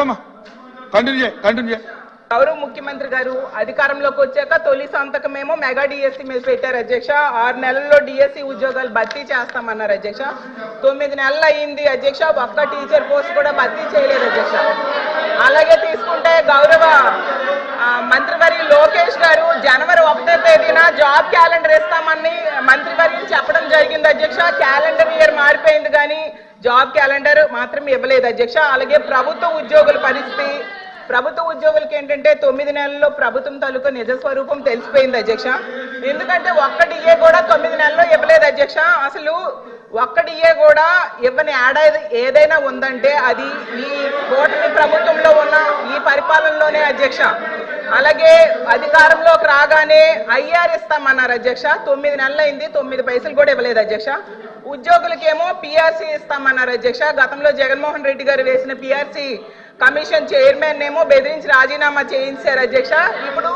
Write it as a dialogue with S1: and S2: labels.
S1: చెప్పమ్మా, కంటిన్యూ చేయి.
S2: గౌరవ ముఖ్యమంత్రి గారు అధికారంలోకి వచ్చాక తొలి సంతకమేమో మెగా డిఎస్సి మీద పెట్టారు అధ్యక్ష. 6 నెలల్లో డిఎస్సి ఉద్యోగాలు భర్తీ చేస్తామన్నారు అధ్యక్ష. 9 నెలలు అయ్యింది అధ్యక్ష, ఒక్క టీచర్ పోస్ట్ కూడా భర్తీ చేయలేదు అధ్యక్ష. అలాగే తీసుకుంటే గౌరవ మంత్రివర్యులు లోకేష్ గారు జనవరి 1వ తేదీన జాబ్ క్యాలెండర్ ఇస్తామని మంత్రివర్యులు చెప్పడం జరిగింది అధ్యక్ష. క్యాలెండర్ ఇయర్ మారిపోయింది కానీ జాబ్ క్యాలెండర్ మాత్రం ఇవ్వలేదు అధ్యక్ష. అలాగే ప్రభుత్వ ఉద్యోగుల పరిస్థితి, ప్రభుత్వ ఉద్యోగులకి ఏంటంటే 9 నెలల్లో ప్రభుత్వం తాలూకా నిజ స్వరూపం తెలిసిపోయింది అధ్యక్ష. ఎందుకంటే ఒక్క డిఏ కూడా 9 నెలల్లో ఇవ్వలేదు అధ్యక్ష. అసలు ఒక్క డిఏ కూడా ఇవ్వని ఏడాది ఏదైనా ఉందంటే అది ఈ కూటమి ప్రభుత్వంలో ఉన్న ఈ పరిపాలనలోనే అధ్యక్ష. అలాగే అధికారంలోకి రాగానే ఐఆర్ ఇస్తామన్నారు అధ్యక్ష. 9 నెలలు అయింది, 9 పైసలు కూడా ఇవ్వలేదు అధ్యక్ష. ఉద్యోగులకేమో పిఆర్సీ ఇస్తామన్నారు అధ్యక్ష. గతంలో జగన్మోహన్ రెడ్డి గారు వేసిన పిఆర్సీ కమిషన్ చైర్మన్ ఏమో బెదిరించి రాజీనామా చేయించారు అధ్యక్ష. ఇప్పుడు